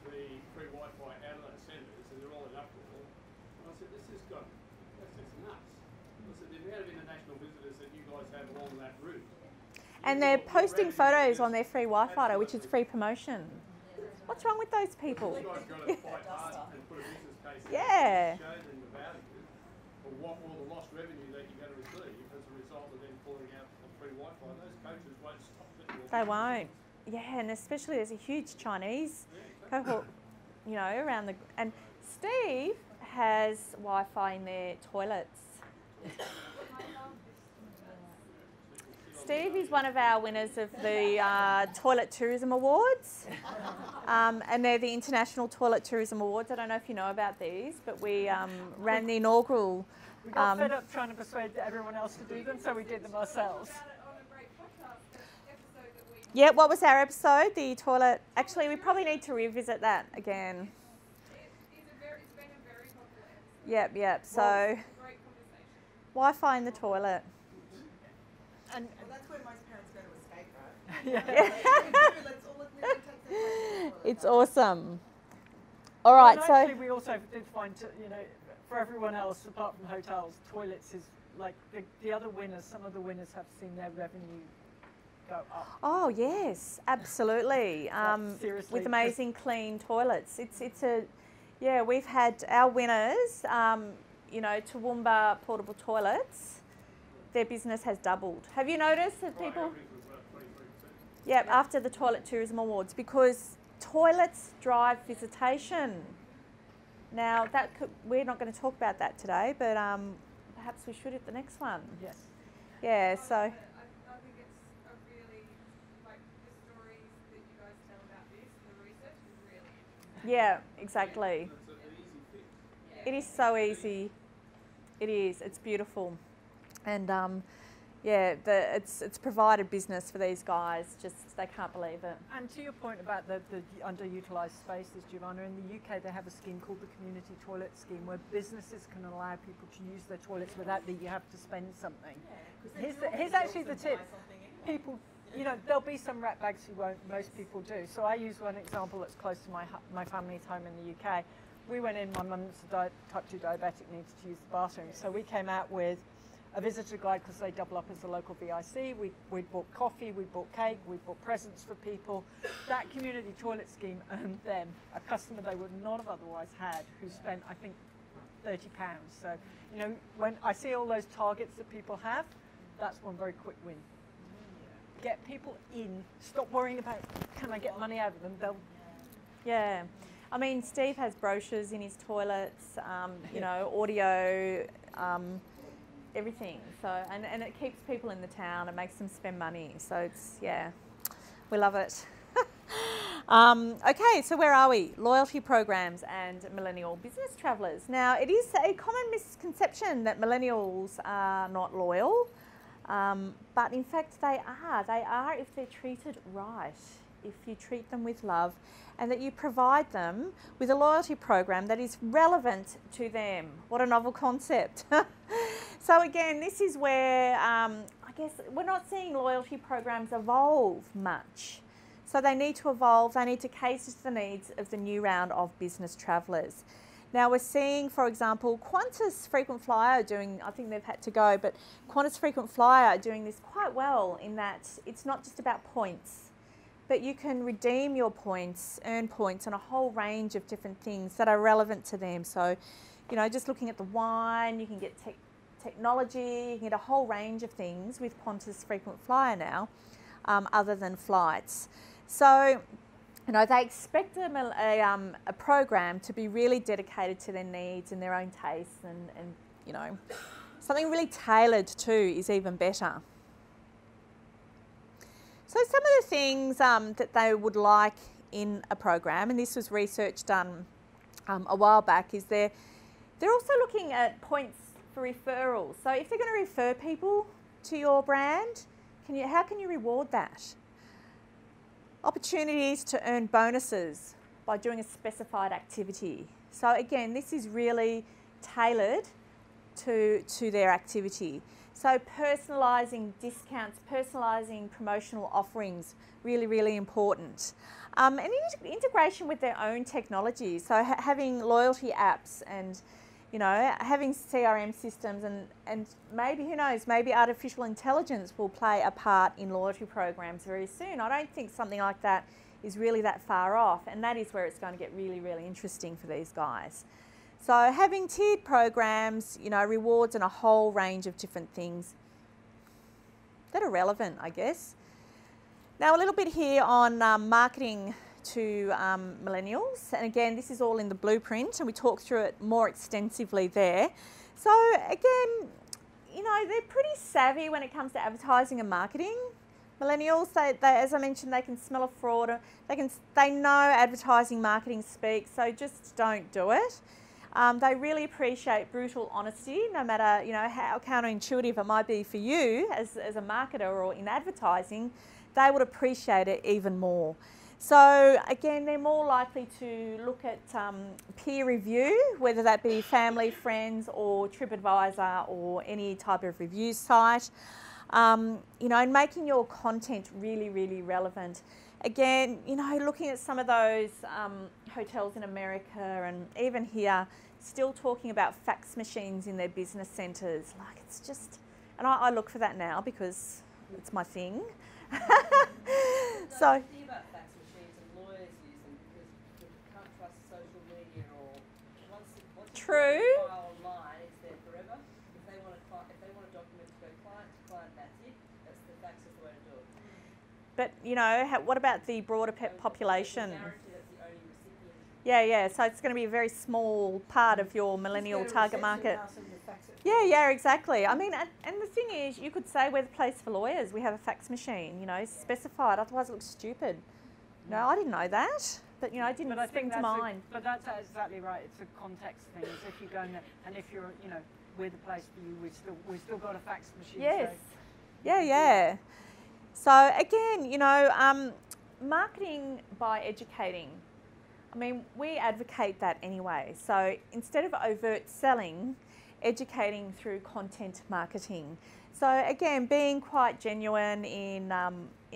Speaker 7: the free Wi-Fi out of those centres, and they're all in uproar. And I said, that's just nuts. I said, the amount of international visitors that you guys have along that route.
Speaker 1: And they're posting photos on their free Wi-Fi, which is free promotion. What's wrong with those people?
Speaker 7: You guys got to fight hard and put a business case
Speaker 1: Yeah.
Speaker 7: show them the value of what all the lost revenue that you're going to receive as a result of them pulling out the free Wi-Fi. Those coaches won't stop it.
Speaker 1: They won't. Yeah, and especially there's a huge Chinese cohort, you know, around the... And Steve has Wi-Fi in their toilets. Steve is one of our winners of the Toilet Tourism Awards. And they're the International Toilet Tourism Awards. I don't know if you know about these, but we ran the inaugural...
Speaker 2: We got fed up trying to persuade everyone else to do them, so we did them ourselves.
Speaker 1: Yeah, what was our episode? The toilet. Actually, we probably need to revisit that again.
Speaker 4: It's been a very popular episode.
Speaker 1: Yep. So,
Speaker 4: Great conversation.
Speaker 1: Wi-Fi in the toilet.
Speaker 2: And
Speaker 3: Well, that's where most parents go to escape, right?
Speaker 2: yeah.
Speaker 3: That's all it really takes them to
Speaker 1: It's awesome. All right,
Speaker 2: And
Speaker 1: so
Speaker 2: actually, we also did find, you know, for everyone else apart from hotels, toilets is like the other winners. Some of the winners have seen their revenue go up.
Speaker 1: oh yes, absolutely.
Speaker 2: Seriously,
Speaker 1: With amazing clean toilets. It's a yeah. We've had our winners. You know, Toowoomba portable toilets. Their business has doubled. Have you noticed that people? Yep, after the Toilet Tourism Awards, because toilets drive visitation. Now, we're not going to talk about that today, but perhaps we should at the next one.
Speaker 2: Yes.
Speaker 1: Yeah, so...
Speaker 4: I think it's a really, like, the stories that you guys tell about this, the research is really interesting.
Speaker 1: Yeah, exactly. It is so easy. It is. It's beautiful. And yeah, it's provided business for these guys. Just they can't believe it.
Speaker 2: And to your point about the underutilised spaces, Giovanna, in the UK they have a scheme called the Community Toilet Scheme where businesses can allow people to use their toilets without that you have to spend something. Here's actually the tip. People, you know, there'll be some rat bags who won't, most people do. So I use one example that's close to my family's home in the UK. We went in, my mum's type 2 diabetic, needs to use the bathroom. So we came out with a visitor guide because they double up as a local VIC. We bought coffee, we bought cake, we bought presents for people. That community toilet scheme earned them a customer they would not have otherwise had, who spent, I think, £30. So, you know, when I see all those targets that people have, that's one very quick win. Get people in, stop worrying about, can I get money out of them? They'll...
Speaker 1: Yeah. I mean, Steve has brochures in his toilets, you know, audio, everything. So, and it keeps people in the town. It makes them spend money. So it's, yeah, we love it. Okay, so where are we? Loyalty programs and millennial business travellers. Now, it is a common misconception that millennials are not loyal, but in fact they are. They are if they're treated right, if you treat them with love, and that you provide them with a loyalty program that is relevant to them. What a novel concept. So again, this is where I guess we're not seeing loyalty programs evolve much. So they need to evolve, they need to cater to the needs of the new round of business travellers. Now we're seeing, for example, Qantas Frequent Flyer doing, I think they've had to go, but Qantas Frequent Flyer are doing this quite well in that it's not just about points, but you can redeem your points, earn points on a whole range of different things that are relevant to them. So, you know, just looking at the wine, you can get technology, you can get a whole range of things with Qantas Frequent Flyer now, other than flights. So, you know, they expect a program to be really dedicated to their needs and their own tastes, and you know, something really tailored too is even better. So some of the things that they would like in a program, and this was research done a while back, is they're also looking at points for referrals. So if they're going to refer people to your brand, how can you reward that? Opportunities to earn bonuses by doing a specified activity. So again, this is really tailored to their activity. So personalising discounts, personalising promotional offerings, really, really important. And integration with their own technology. So having loyalty apps and, you know, having CRM systems and maybe, who knows, maybe artificial intelligence will play a part in loyalty programs very soon. I don't think something like that is really that far off, and that is where it's going to get really, really interesting for these guys. So having tiered programs, you know, rewards and a whole range of different things that are relevant, I guess. Now a little bit here on marketing to millennials, and again, this is all in the blueprint, and we talk through it more extensively there. So again, you know, they're pretty savvy when it comes to advertising and marketing. Millennials, they, as I mentioned, they can smell a fraud. They know advertising, marketing speak, so just don't do it. They really appreciate brutal honesty, no matter, you know, how counterintuitive it might be for you as a marketer or in advertising. They would appreciate it even more. So again, they're more likely to look at peer review, whether that be family, friends, or TripAdvisor, or any type of review site. You know, and making your content really, really relevant. Again, you know, looking at some of those hotels in America and even here, still talking about fax machines in their business centres. Like, it's just, and I look for that now because it's my thing. So.
Speaker 5: The thing about fax machines and lawyers use them because you can't trust social media or once
Speaker 1: True.
Speaker 5: you file online, it's there forever. If they want a document to go client to client, that's it. That's the fax is the way to do it.
Speaker 1: But, you know, what about the broader population?
Speaker 5: Guarantee that's the only recipient.
Speaker 1: Yeah, so it's going to be a very small part of your millennial target market. Yeah, exactly. I mean, and the thing is, you could say we're the place for lawyers. We have a fax machine, you know, specified. Otherwise, it looks stupid. No, I didn't know that, but, you know, it didn't spring to mind.
Speaker 2: But that's exactly right. It's a context thing. It's if you go in there, and if you're, you know, we're the place for you. We've still got a fax machine.
Speaker 1: Yes.
Speaker 2: So.
Speaker 1: Yeah. So again, you know, marketing by educating. I mean, we advocate that anyway. So instead of overt selling, educating through content marketing. So again, being quite genuine in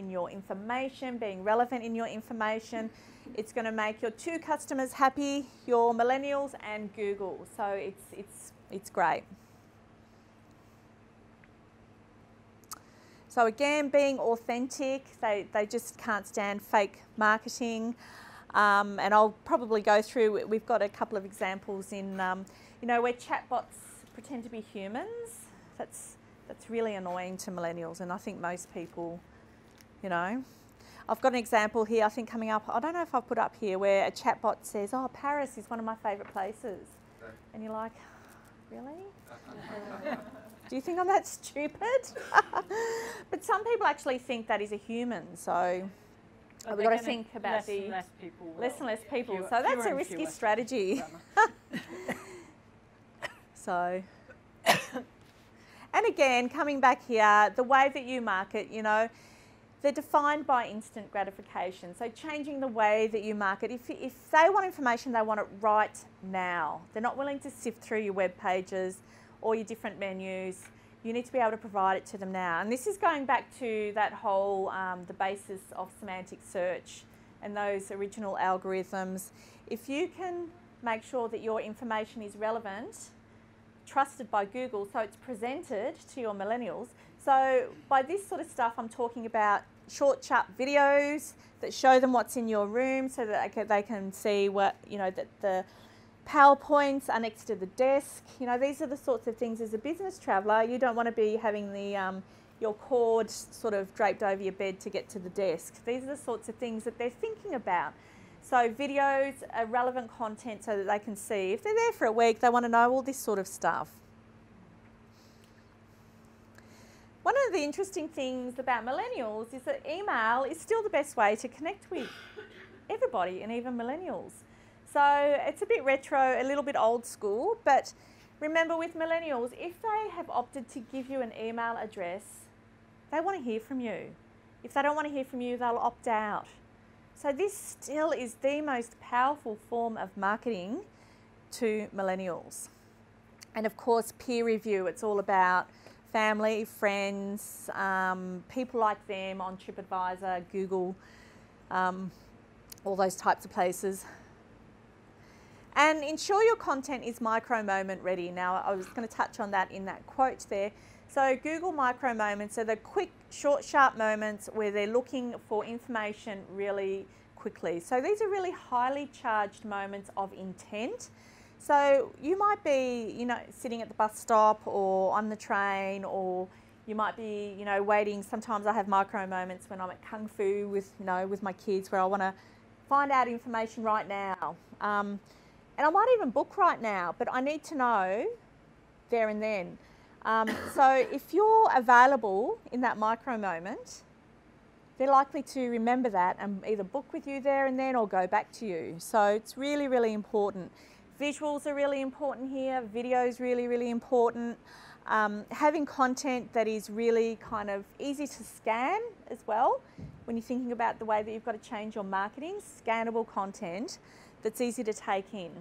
Speaker 1: your information, being relevant in your information. It's going to make your two customers happy, your millennials and Google. So it's great. So again, being authentic. They just can't stand fake marketing. And I'll probably go through, we've got a couple of examples in, you know, where chatbots pretend to be humans. That's really annoying to millennials, and I think most people, you know. I've got an example here, I think coming up, I don't know if I've put up here, where a chatbot says, oh, Paris is one of my favourite places. Okay. And you're like, really? Do you think I'm that stupid? But some people actually think that is a human, so we've got to think about
Speaker 2: less and less people.
Speaker 1: So that's a risky strategy. So, and again, coming back here, the way that you market, you know, they're defined by instant gratification. So changing the way that you market. If they want information, they want it right now. They're not willing to sift through your web pages or your different menus. You need to be able to provide it to them now. And this is going back to that whole, the basis of semantic search and those original algorithms. If you can make sure that your information is relevant, trusted by Google, so it's presented to your millennials. So by this sort of stuff, I'm talking about short, sharp videos that show them what's in your room so that they can see what, you know, that the PowerPoints are next to the desk. You know, these are the sorts of things as a business traveller, you don't want to be having the your cord sort of draped over your bed to get to the desk. These are the sorts of things that they're thinking about. So videos are relevant content so that they can see. If they're there for a week, they want to know all this sort of stuff. One of the interesting things about millennials is that email is still the best way to connect with everybody, and even millennials. So it's a bit retro, a little bit old school, but Remember, with millennials, if they have opted to give you an email address, they want to hear from you. If they don't want to hear from you, they'll opt out. So this still is the most powerful form of marketing to millennials. And of course, peer review. It's all about family, friends, people like them on TripAdvisor, Google, all those types of places. And ensure your content is micro moment ready. Now, I was going to touch on that in that quote there. So Google micro moments are the quick, short, sharp moments where they're looking for information really quickly. So these are really highly charged moments of intent. So you might be, you know, sitting at the bus stop or on the train, or you might be, you know, waiting. Sometimes I have micro moments when I'm at Kung Fu with, you know, with my kids, where I want to find out information right now. And I might even book right now, but I need to know there and then. So if you're available in that micro moment, they're likely to remember that and either book with you there and then or go back to you. So it's really, really important. Visuals are really important here. Video is really, really important. Having content that is really kind of easy to scan as well. When you're thinking about the way that you've got to change your marketing, scannable content that's easy to take in.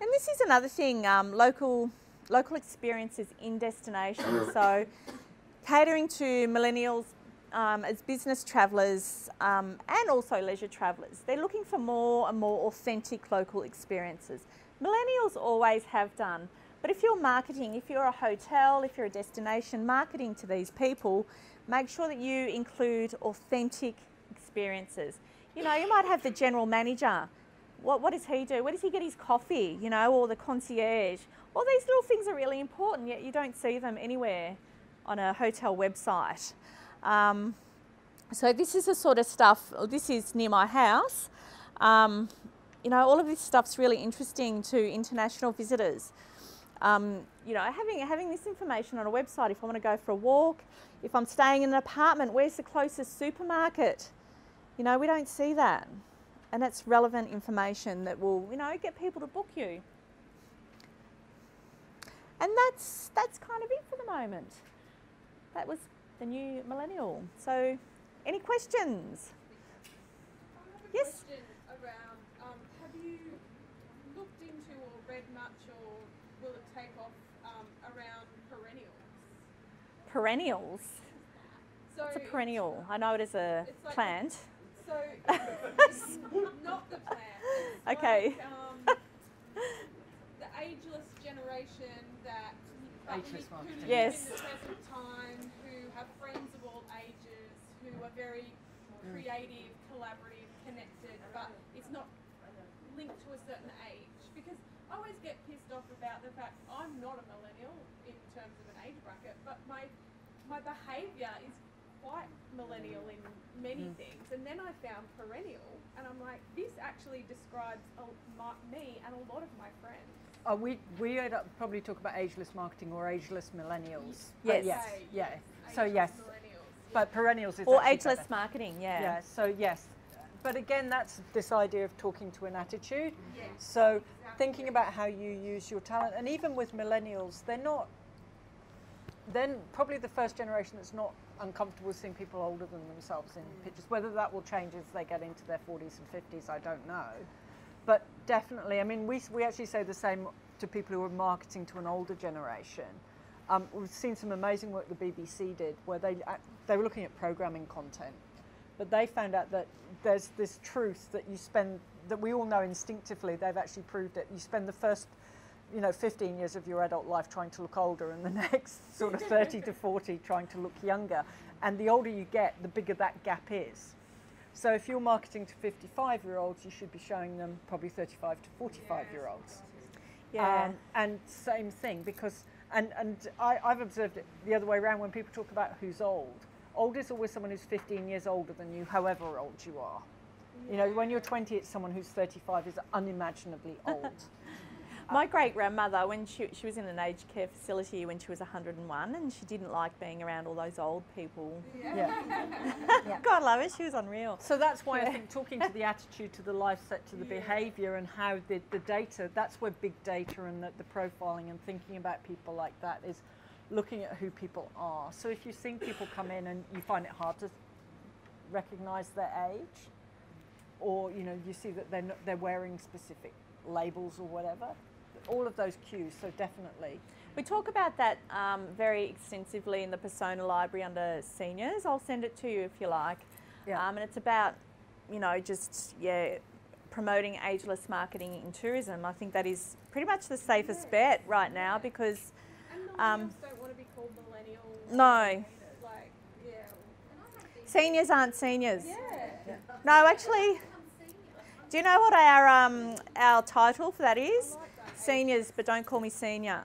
Speaker 1: And this is another thing, local experiences in destinations. So catering to millennials as business travellers and also leisure travellers. They're looking for more and more authentic local experiences. Millennials always have done. But if you're marketing, if you're a hotel, if you're a destination, marketing to these people, make sure that you include authentic experiences. You know, you might have the general manager. What does he do? Where does he get his coffee? You know, or the concierge. All these little things are really important, yet you don't see them anywhere on a hotel website. So this is the sort of stuff, this is near my house. You know, all of this stuff's really interesting to international visitors. You know, having this information on a website, if I want to go for a walk, if I'm staying in an apartment, where's the closest supermarket? You know, we don't see that. And that's relevant information that will, you know, get people to book you. And that's kind of it for the moment. That was the new millennial. So, any questions?
Speaker 4: I have a
Speaker 1: Yes?
Speaker 4: question around, have you looked into or read much, or will it take off around perennials?
Speaker 1: Perennials?
Speaker 4: So
Speaker 1: What's a perennial? I know it as a
Speaker 4: it's like
Speaker 1: plant.
Speaker 4: So it's not the plant. It's
Speaker 1: Okay.
Speaker 4: like, the ageless generation that
Speaker 2: Ageless
Speaker 4: who
Speaker 2: marketing.
Speaker 4: live
Speaker 1: Yes.
Speaker 4: in the present time, who have friends of all ages, who are very creative, collaborative, connected, but it's not linked to a certain age. Because I always get pissed off about the fact I'm not a millennial in terms of an age bracket, but my behaviour is quite millennial in many things. And then I found perennial, and I'm like, this actually describes me and a lot of my friends.
Speaker 2: We probably talk about ageless marketing or ageless millennials.
Speaker 1: Yes.
Speaker 2: But yes.
Speaker 4: Okay,
Speaker 2: Yeah.
Speaker 4: yes,
Speaker 2: So
Speaker 4: ageless
Speaker 2: yes.
Speaker 4: millennials.
Speaker 2: But perennials is
Speaker 1: Or
Speaker 2: actually
Speaker 1: ageless
Speaker 2: better.
Speaker 1: marketing, yeah.
Speaker 2: Yeah. So yes. But again, that's this idea of talking to an attitude.
Speaker 4: Yes,
Speaker 2: So
Speaker 4: exactly.
Speaker 2: thinking about how you use your talent, and even with millennials, they're probably the first generation that's not uncomfortable seeing people older than themselves in pictures. Whether that will change as they get into their 40s and 50s, I don't know. But definitely, I mean, we actually say the same to people who are marketing to an older generation. We've seen some amazing work the BBC did where they were looking at programming content, but they found out that there's this truth that that we all know instinctively. They've actually proved it. You spend the first 15 years of your adult life trying to look older, and the next sort of 30 to 40 trying to look younger. And the older you get, the bigger that gap is. So if you're marketing to 55-year-olds, you should be showing them probably 35 to 45-year-olds.
Speaker 1: Yeah.
Speaker 2: And same thing, because, and I've observed it the other way around when people talk about who's old. Old is always someone who's 15 years older than you, however old you are. You know, when you're 20, it's someone who's 35 is unimaginably old.
Speaker 1: My great-grandmother, when she was in an aged care facility when she was 101, and she didn't like being around all those old people.
Speaker 2: Yeah.
Speaker 1: God love her, she was unreal.
Speaker 2: So that's why I think talking to the attitude, to the life set, to the behaviour, and how the data, that's where big data and the profiling and thinking about people like that is looking at who people are. So if you've seen people come in and you find it hard to recognise their age, or you see that they're wearing specific labels or whatever, all of those cues. So definitely
Speaker 1: we talk about that very extensively in the persona library under seniors. I'll send it to you if you like. And it's about just promoting ageless marketing in tourism. I think that is pretty much the safest bet right now, because
Speaker 4: millennials don't want to be called millennials.
Speaker 1: no,
Speaker 4: Like,
Speaker 1: seniors aren't seniors.
Speaker 4: yeah.
Speaker 1: No, actually, do you know what our title for that is? Seniors, but don't call me senior.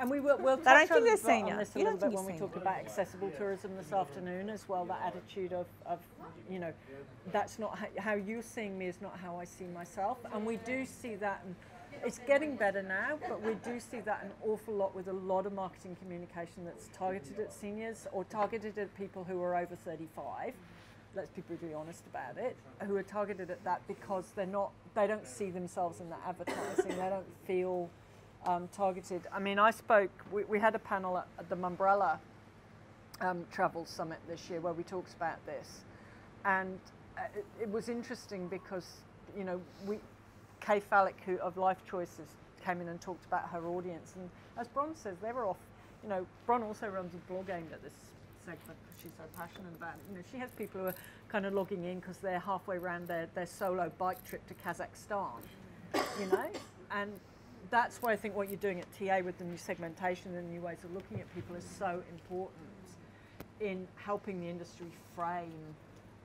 Speaker 2: And we'll
Speaker 1: don't
Speaker 2: touch
Speaker 1: think they're
Speaker 2: on
Speaker 1: senior.
Speaker 2: this a
Speaker 1: You
Speaker 2: little
Speaker 1: don't
Speaker 2: bit
Speaker 1: think
Speaker 2: when we
Speaker 1: you're
Speaker 2: talk about accessible tourism this afternoon as well. That attitude of that's not how you're seeing me is not how I see myself, and we do see that. And it's getting better now, but we do see that an awful lot with a lot of marketing communication that's targeted at seniors or targeted at people who are over 35. Let's be brutally honest about it, who are targeted at that because they don't see themselves in that advertising. They don't feel targeted. I mean, we had a panel at the Mumbrella Travel Summit this year where we talked about this, and it was interesting because Kay Fallick, who of Life Choices, came in and talked about her audience, and as Bron says, they were off. Bron also runs a blog aimed at this segment because she's so passionate about it. She has people who are kind of logging in because they're halfway around their solo bike trip to Kazakhstan, and that's why I think what you're doing at TA with the new segmentation and new ways of looking at people is so important in helping the industry frame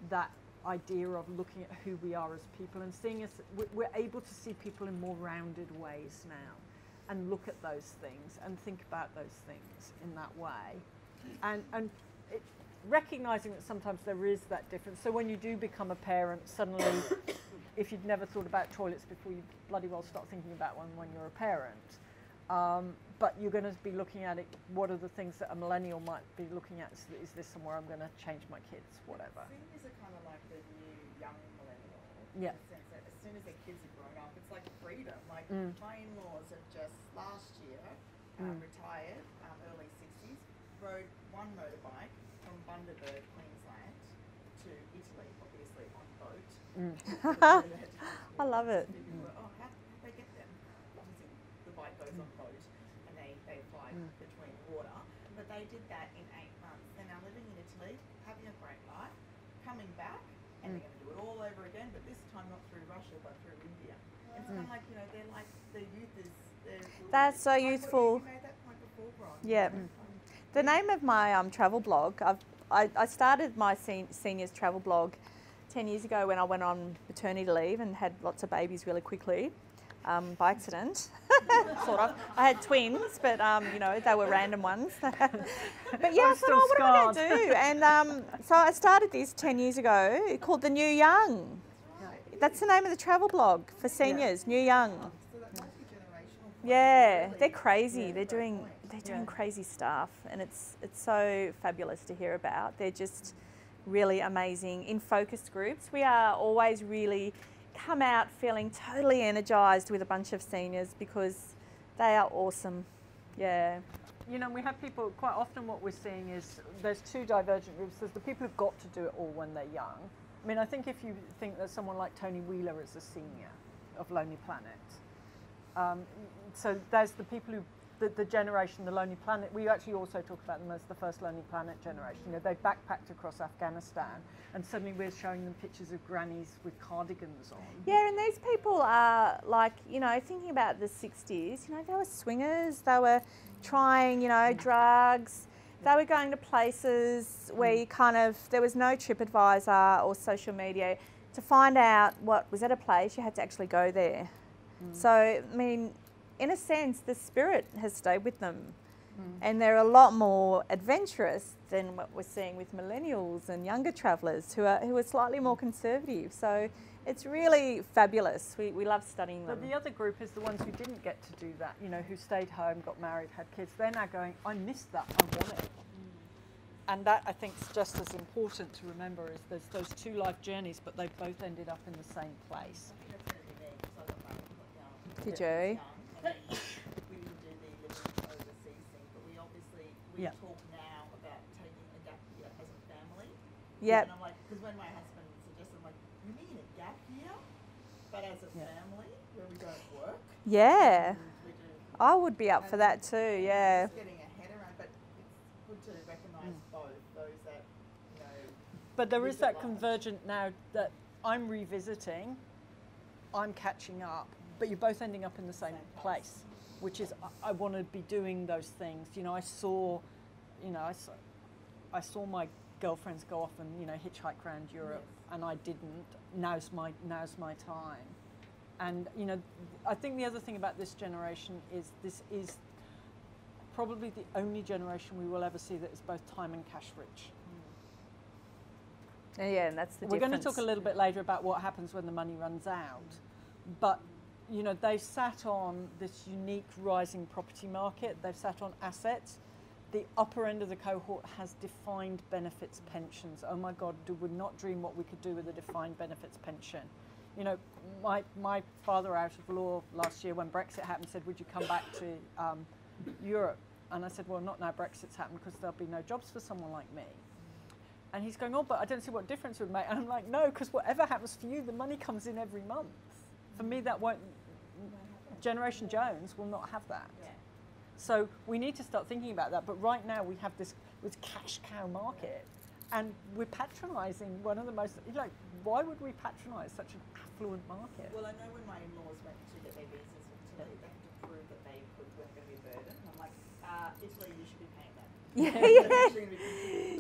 Speaker 2: that idea of looking at who we are as people and seeing us. We're able to see people in more rounded ways now and look at those things and think about those things in that way, and recognizing that sometimes there is that difference. So when you do become a parent, suddenly if you'd never thought about toilets before, you bloody well start thinking about one when you're a parent. But you're going to be looking at it, what are the things that a millennial might be looking at? Is this somewhere I'm going to change my kids, whatever?
Speaker 3: Seniors are kind of like the new young millennial.
Speaker 2: Yeah.
Speaker 3: In the sense that as soon as their kids have grown up, it's like freedom. Like my in-laws have just last year retired, early 60s, rode one motorbike from Bundaberg, Queensland to Italy, obviously on boat.
Speaker 1: I love it.
Speaker 3: People were, how did they get them? Obviously the bike goes on boat and they fly between water. But they did that in 8 months. They're now living in Italy, having a great life, coming back, and they're going to do it all over again, but this time not through Russia, but through India. It's kind of like, they're like, the youth is...
Speaker 1: That's so youthful.
Speaker 3: You made that point before, Bron.
Speaker 1: Yeah. The name of my travel blog, I started my seniors travel blog 10 years ago when I went on maternity leave and had lots of babies really quickly, by accident, sort of. I had twins, but they were random ones. But yeah, I thought, what am I going to do? And so I started this 10 years ago, called The New Young. That's the name of the travel blog for seniors, New Young.
Speaker 3: So that multi-generational...
Speaker 1: Yeah, they're crazy. They're doing crazy stuff, and it's so fabulous to hear about. They're just really amazing. In focus groups, we are always really come out feeling totally energized with a bunch of seniors because they are awesome. Yeah.
Speaker 2: We have people, quite often what we're seeing is there's two divergent groups. There's the people who've got to do it all when they're young. I mean, I think if you think that someone like Tony Wheeler is a senior of Lonely Planet, so there's the people who, the generation, the Lonely Planet, we actually also talk about them as the first Lonely Planet generation. They backpacked across Afghanistan and suddenly we're showing them pictures of grannies with cardigans on.
Speaker 1: Yeah, and these people are like, thinking about the 60s, they were swingers, they were trying, drugs, they were going to places where you there was no TripAdvisor or social media. To find out what was at a place, you had to actually go there. So, I mean, in a sense, the spirit has stayed with them. And they're a lot more adventurous than what we're seeing with millennials and younger travellers who are slightly more conservative. So it's really fabulous. We love studying them.
Speaker 2: But the other group is the ones who didn't get to do that, you know, who stayed home, got married, had kids. They're now going, I missed that, I want it. And that, I think, is just as important to remember, is there's those two life journeys, but they both ended up in the same place.
Speaker 3: I think that's going to be me, because I got married quite young.
Speaker 1: Did you?
Speaker 3: We didn't do the living overseas thing, but we obviously, we talk now about taking a gap year as a family.
Speaker 1: Yep.
Speaker 3: And I'm like, because when my husband suggested, I'm like, you mean a gap year? But as a family, where we don't work?
Speaker 1: Yeah.
Speaker 3: We do.
Speaker 1: I would be up for that too, yeah.
Speaker 3: Just getting a head around, but it's good to recognise both those that, you know.
Speaker 2: But there is
Speaker 3: live
Speaker 2: that
Speaker 3: at large.
Speaker 2: convergent now that I'm revisiting, I'm catching up, but you're both ending up in the same place, which is I want to be doing those things. You know, I saw my girlfriends go off and, you know, hitchhike around Europe, and I didn't. Now's my time. And, you know, I think the other thing about this generation is this is probably the only generation we will ever see that is both time and cash rich.
Speaker 1: Yeah, and that's the
Speaker 2: We're
Speaker 1: difference.
Speaker 2: going to talk a little bit later about what happens when the money runs out, but you know, they've sat on this unique rising property market. They've sat on assets. The upper end of the cohort has defined benefits pensions. Oh my God, would not dream what we could do with a defined benefits pension. You know, my father out of law last year when Brexit happened said, would you come back to Europe? And I said, well, not now Brexit's happened, because there'll be no jobs for someone like me. And he's going, oh, but I don't see what difference it would make. And I'm like, no, because whatever happens for you, the money comes in every month. For me, that won't, Generation Jones will not have that.
Speaker 3: Yeah.
Speaker 2: So we need to start thinking about that. But right now we have this cash cow market, and we're patronising one of the most, like, why would we patronise such an affluent market?
Speaker 3: Well, I know when my in-laws went to get their visas from Italy, they had to prove that they weren't going to be a burden. And I'm like, Italy, you should be paying that.
Speaker 1: Yes.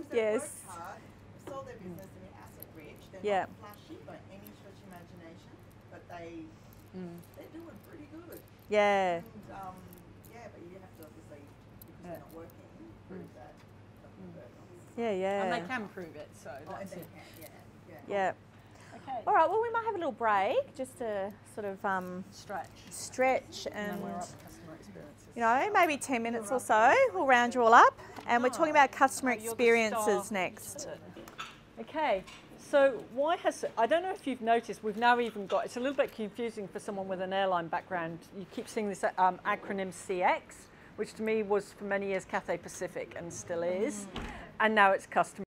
Speaker 3: They've worked hard, sold their business, and they're asset rich. They're
Speaker 1: Yeah.
Speaker 3: not flashy by any stretch of imagination, but they're doing pretty good.
Speaker 1: Yeah.
Speaker 3: And but you have to obviously, because they're not working, prove that.
Speaker 1: Yeah.
Speaker 2: And they can prove it, so that's
Speaker 3: they
Speaker 2: it.
Speaker 3: can,
Speaker 1: Yeah.
Speaker 2: Okay.
Speaker 1: All right, well, we might have a little break just to sort of stretch
Speaker 2: And
Speaker 1: and,
Speaker 2: then we're up to customer experiences.
Speaker 1: you know, maybe 10 minutes or so. We'll round you all up. And we're talking about customer
Speaker 2: You're the
Speaker 1: experiences
Speaker 2: star.
Speaker 1: next.
Speaker 2: Okay, so I don't know if you've noticed, we've now even got, it's a little bit confusing for someone with an airline background. You keep seeing this acronym CX, which to me was for many years Cathay Pacific and still is, and now it's customer